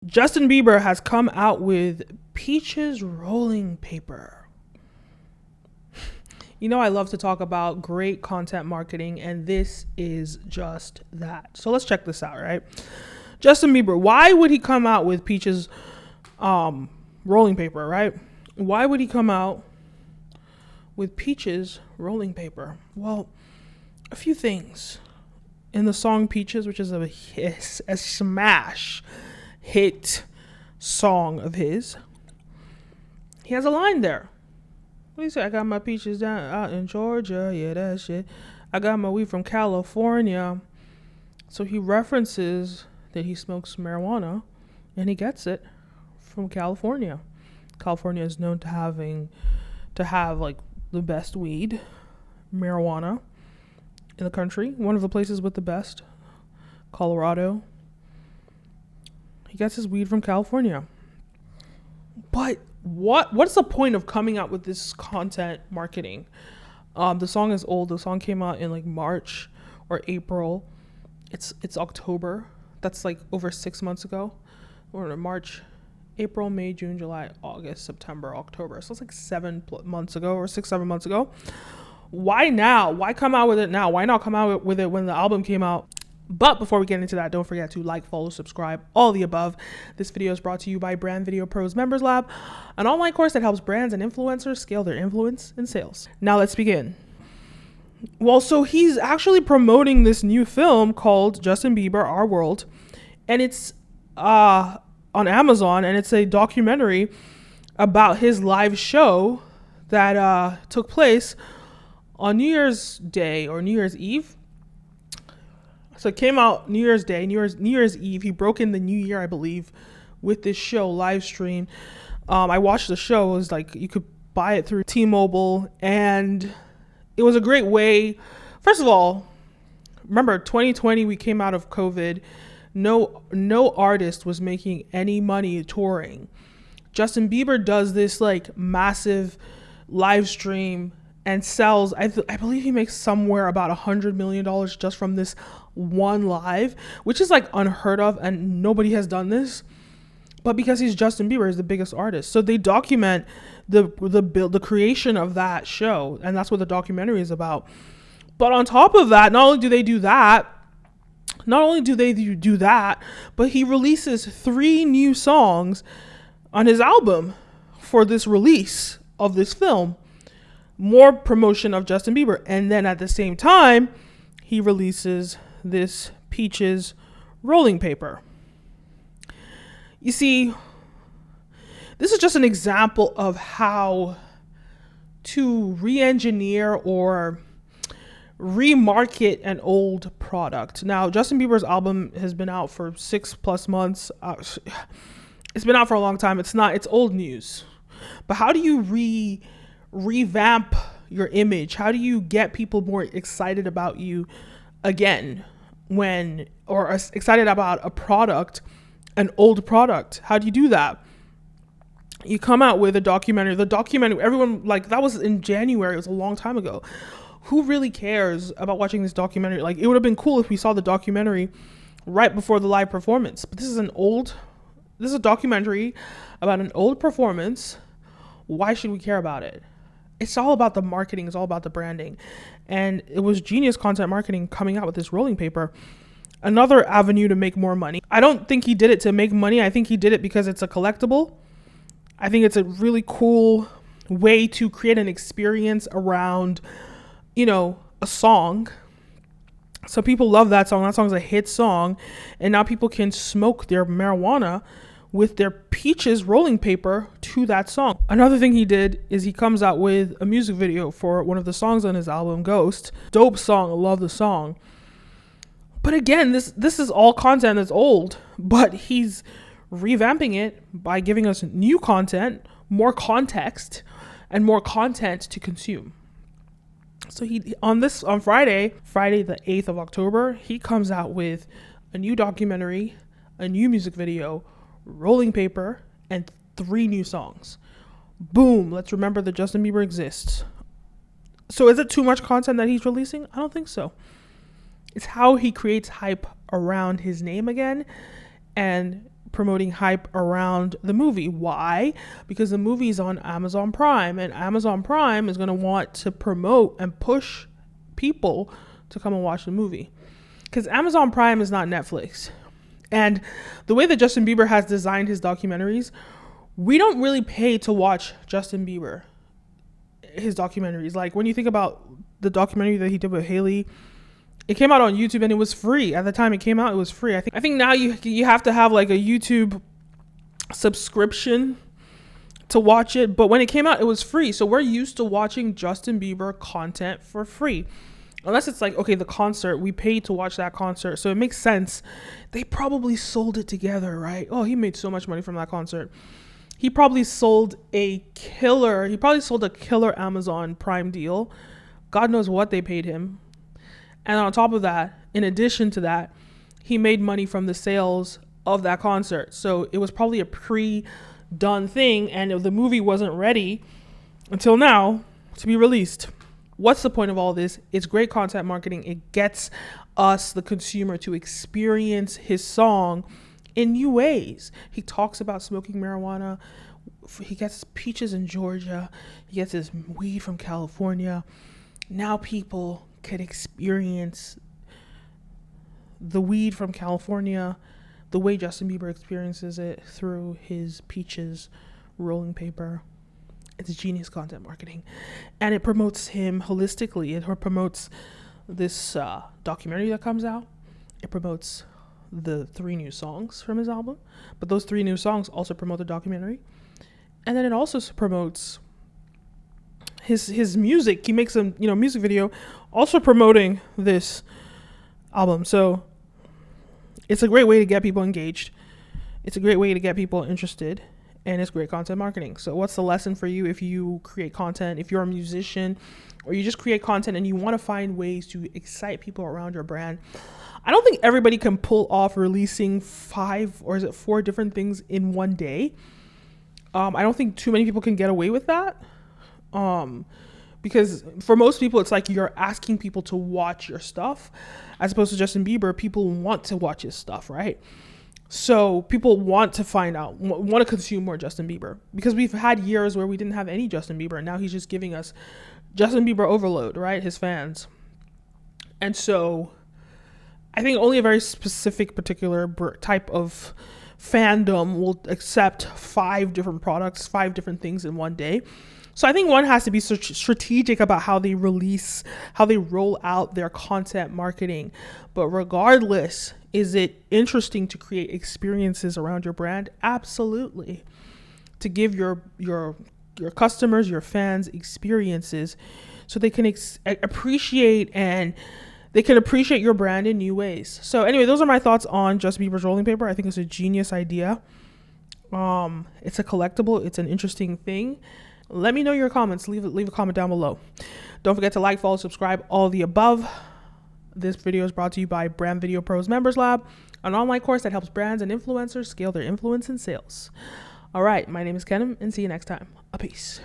Justin Bieber has come out with Peaches rolling paper. You know, I love to talk about great content marketing, and this is just that. So let's check this out, right? Justin Bieber, why would he come out with Peaches rolling paper, right? Why would he come out with Peaches rolling paper? Well, a few things. In the song Peaches, which is a smash hit song of his, he has a line there. What do you say? I got my peaches down out in Georgia. Yeah, that shit. I got my weed from California. So he references that he smokes marijuana, and he gets it from California. California is known to have like the best weed, marijuana in the country. One of the places with the best, Colorado. He gets his weed from California. But what's the point of coming out with this content marketing? The song is old. The song came out in like March or April. It's October. That's like over 6 months ago. Or March, April, May, June, July, August, September, October. So it's like 7 months ago or 6-7 months ago. Why now? Why come out with it now? Why not come out with it when the album came out? But before we get into that, don't forget to like, follow, subscribe, all the above. This video is brought to you by Brand Video Pros Members Lab, an online course that helps brands and influencers scale their influence and sales. Now let's begin. Well, so he's actually promoting this new film called Justin Bieber, Our World, and it's on Amazon, and it's a documentary about his live show that took place on New Year's Day or New Year's Eve. So it came out New Year's Day, New Year's Eve. He broke in the new year, I believe, with this show live stream. I watched the show. It was like you could buy it through T-Mobile, and it was a great way. First of all, remember 2020, we came out of COVID. No artist was making any money touring. Justin Bieber does this like massive live stream and sells, I believe he makes somewhere about $100 million just from this one live, which is like unheard of, and nobody has done this. But because he's Justin Bieber, he's the biggest artist, so they document the creation of that show, and that's what the documentary is about. But on top of that, not only do they do that, but he releases 3 new songs on his album for this release of this film. More promotion of Justin Bieber. And then at the same time, he releases this Peaches rolling paper. You see, this is just an example of how to re-engineer or remarket an old product. Now, Justin Bieber's album has been out for 6+ months. It's been out for a long time. It's old news. But how do you revamp your image? How do you get people more excited about you again or excited about a product, an old product? How do you do that? You come out with a documentary. The documentary, everyone, like, that was in January. It was a long time ago. Who really cares about watching this documentary? Like, it would have been cool if we saw the documentary right before the live performance. But this is a documentary about an old performance. Why should we care about it? It's all about the marketing. It's all about the branding. And it was genius content marketing coming out with this rolling paper. Another avenue to make more money. I don't think he did it to make money. I think he did it because it's a collectible. I think it's a really cool way to create an experience around, a song. So people love that song. That song's a hit song. And now people can smoke their marijuana with their Peaches rolling paper to that song. Another thing he did is he comes out with a music video for one of the songs on his album, Ghost. Dope song. I love the song. But again, this is all content that's old, but he's revamping it by giving us new content, more context, and more content to consume. So on Friday the 8th of October, he comes out with a new documentary, a new music video, rolling paper, and 3 new songs. Boom. Let's remember that Justin Bieber exists. So is it too much content that he's releasing? I don't think so. It's how he creates hype around his name again and promoting hype around the movie. Why? Because the movie is on Amazon Prime, and Amazon Prime is going to want to promote and push people to come and watch the movie, because Amazon Prime is not Netflix. And the way that Justin Bieber has designed his documentaries, we don't really pay to watch Justin Bieber, his documentaries. Like when you think about the documentary that he did with Haley, it came out on YouTube and it was free. At the time it came out, it was free. I think now you have to have like a YouTube subscription to watch it. But when it came out, it was free. So we're used to watching Justin Bieber content for free. Unless it's like, okay, the concert, we paid to watch that concert. So it makes sense. They probably sold it together, right? Oh, he made so much money from that concert. He probably sold a killer Amazon Prime deal. God knows what they paid him. And on top of that, in addition to that, he made money from the sales of that concert. So it was probably a pre-done thing, and the movie wasn't ready until now to be released. What's the point of all this? It's great content marketing. It gets us, the consumer, to experience his song in new ways. He talks about smoking marijuana. He gets peaches in Georgia. He gets his weed from California. Now people could experience the weed from California the way Justin Bieber experiences it through his peaches rolling paper. It's genius content marketing, and it promotes him holistically. It promotes this documentary that comes out. It promotes the 3 new songs from his album, but those 3 new songs also promote the documentary, and then it also promotes his music. He makes a music video also promoting this album. So it's a great way to get people engaged. It's a great way to get people interested, and it's great content marketing. So what's the lesson for you if you create content, if you're a musician, or you just create content and you want to find ways to excite people around your brand? I don't think everybody can pull off releasing 4 different things in one day. I don't think too many people can get away with that. Because for most people, it's like you're asking people to watch your stuff, as opposed to Justin Bieber. People want to watch his stuff, right? So people want to find out, want to consume more Justin Bieber, because we've had years where we didn't have any Justin Bieber, and now he's just giving us Justin Bieber overload, right? His fans. And so I think only a very specific, particular type of fandom will accept 5 different products, 5 different things in one day. So I think one has to be strategic about how they roll out their content marketing. But regardless, is it interesting to create experiences around your brand? Absolutely. To give your customers, your fans, experiences so they can appreciate, and they can appreciate your brand in new ways. So anyway, those are my thoughts on Justin Bieber's rolling paper. I think it's a genius idea. It's a collectible. It's an interesting thing. Let me know your comments. Leave a comment down below. Don't forget to like, follow, subscribe, all the above. This video is brought to you by Brand Video Pros Members Lab, an online course that helps brands and influencers scale their influence and sales. All right, my name is Kenim, and see you next time. Peace.